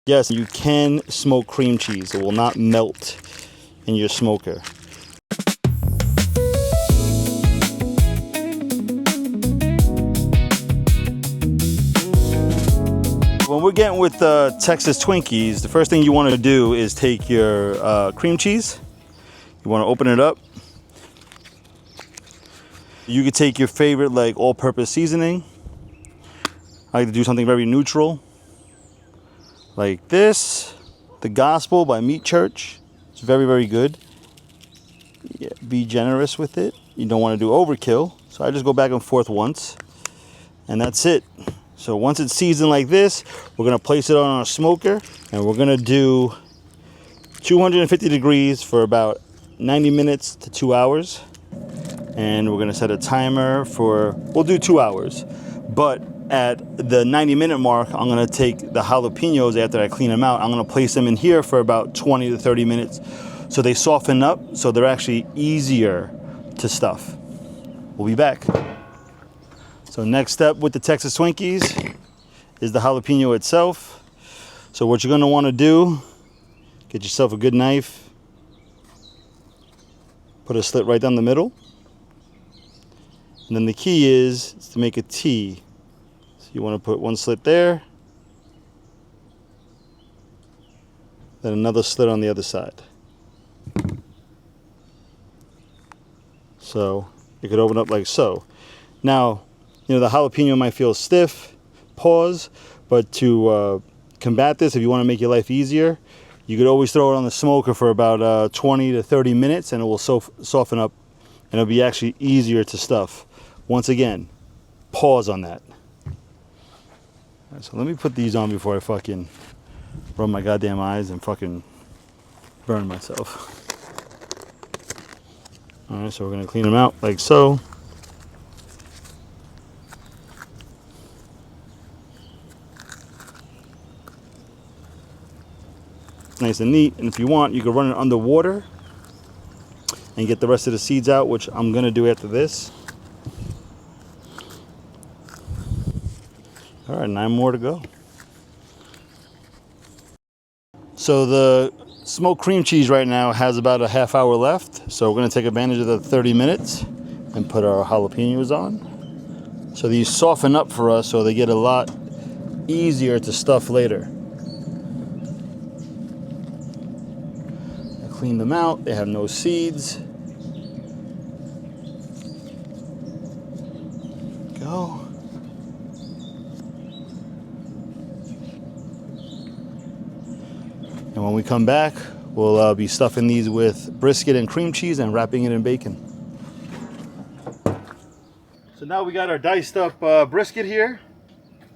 Yes, you can smoke cream cheese. It will not melt in your smoker. When we're getting with Texas Twinkies, the first thing you want to do is take your cream cheese. You want to open it up. You could take your favorite like all-purpose seasoning. I like to do something very neutral, like this. The Gospel by Meat Church. It's very, very good. Yeah, be generous with it. You don't want to do overkill. So I just go back and forth once, and that's it. So once it's seasoned like this, we're gonna place it on our smoker, and we're gonna do 250 degrees for about 90 minutes to 2 hours. And we're gonna set a timer for, we'll do 2 hours. But at the 90-minute mark, I'm gonna take the jalapenos after I clean them out. I'm gonna place them in here for about 20 to 30 minutes. So they soften up, so they're actually easier to stuff. We'll be back. So next step with the Texas Twinkies is the jalapeno itself. So what you're gonna wanna do, get yourself a good knife, put a slit right down the middle. And then the key is to make a T. So you wanna put one slit there, then another slit on the other side. So it could open up like so. Now, you know, the jalapeno might feel stiff, pause, but to combat this, if you want to make your life easier, you could always throw it on the smoker for about 20 to 30 minutes and it will soften up and it'll be actually easier to stuff. Once again, pause on that. All right, so let me put these on before I fucking rub my goddamn eyes and fucking burn myself. All right, so we're gonna clean them out like so. Nice and neat. And if you want, you can run it under water and get the rest of the seeds out, which I'm gonna do after this. All right, 9 more to go. So the smoked cream cheese right now has about a half hour left. So we're gonna take advantage of the 30 minutes and put our jalapenos on. So these soften up for us so they get a lot easier to stuff later. Clean them out, they have no seeds. Go. And when we come back, we'll be stuffing these with brisket and cream cheese and wrapping it in bacon. So now we got our diced up brisket here.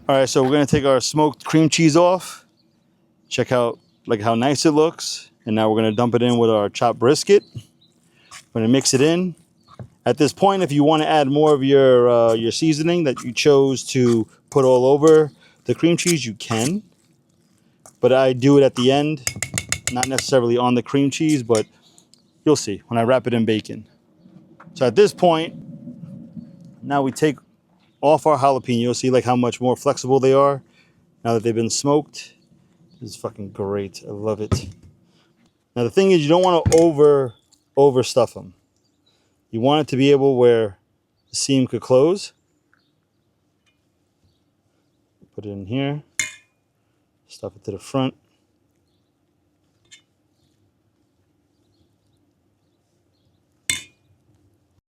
All right, so we're gonna take our smoked cream cheese off. Check out like how nice it looks. And now we're gonna dump it in with our chopped brisket. We're gonna mix it in. At this point, if you wanna add more of your seasoning that you chose to put all over the cream cheese, you can. But I do it at the end, not necessarily on the cream cheese, but you'll see when I wrap it in bacon. So at this point, now we take off our jalapenos. See like how much more flexible they are now that they've been smoked. This is fucking great, I love it. Now the thing is, you don't want to overstuff them. You want it to be able where the seam could close. Put it in here. Stuff it to the front.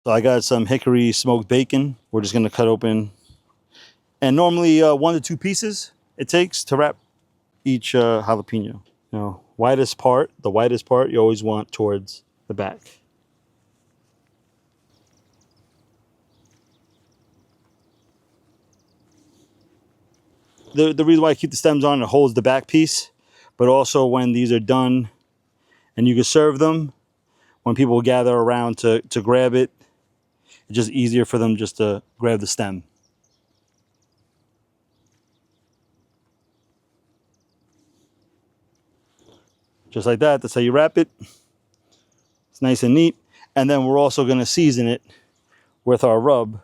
So I got some hickory smoked bacon. We're just going to cut open. And normally 1 to 2 pieces it takes to wrap each jalapeno. Now, the widest part you always want towards the back. The reason why I keep the stems on, it holds the back piece, but also when these are done and you can serve them, when people gather around to grab it, it's just easier for them just to grab the stem. Just like that, that's how you wrap it. It's nice and neat. And then we're also gonna season it with our rub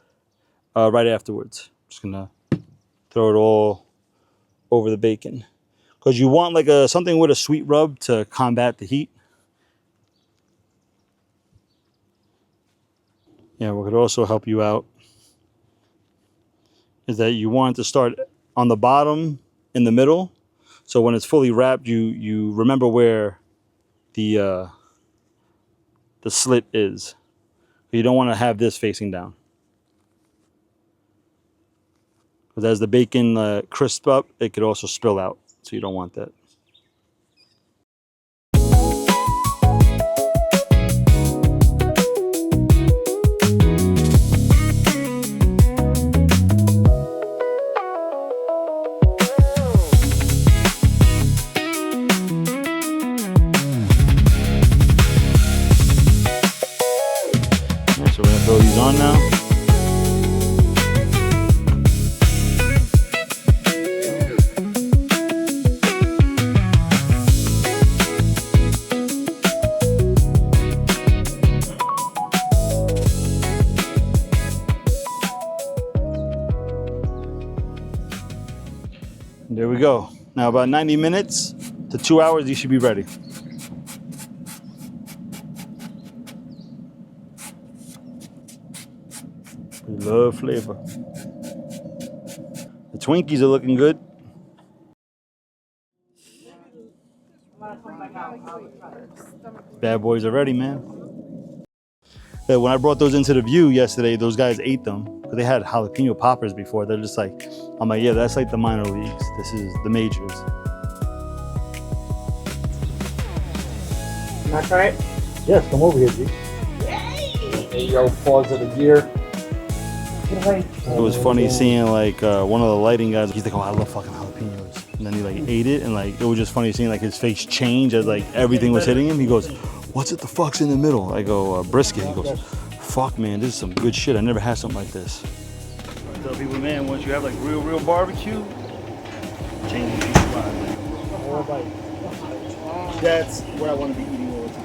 right afterwards. Just gonna throw it all over the bacon. because you want like something with a sweet rub to combat the heat. Yeah, what could also help you out is that you want to start on the bottom in the middle. So when it's fully wrapped, you remember where the slit is. You don't want to have this facing down. Because as the bacon crisps up, it could also spill out. So you don't want that. So we're gonna throw these on now. There we go. Now about 90 minutes to 2 hours, these should be ready. We love flavor. The Twinkies are looking good. Bad boys are ready, man. Yeah, when I brought those into the view yesterday, those guys ate them. But they had jalapeno poppers before. They're just like, I'm like, yeah, that's like the minor leagues. This is the majors. Can I try it? Yes, come over here, G. Yay! Yo, pause of the year. It was funny seeing like one of the lighting guys. He's like, "Oh, I love fucking jalapenos," and then he like ate it, and like it was just funny seeing like his face change as like everything was hitting him. He goes, "What's it? The fuck's in the middle?" I go, "Brisket." He goes, "Fuck, man, this is some good shit. I never had something like this." I tell people, man, once you have like real barbecue, change people's lives. That's what I want to be eating all the time.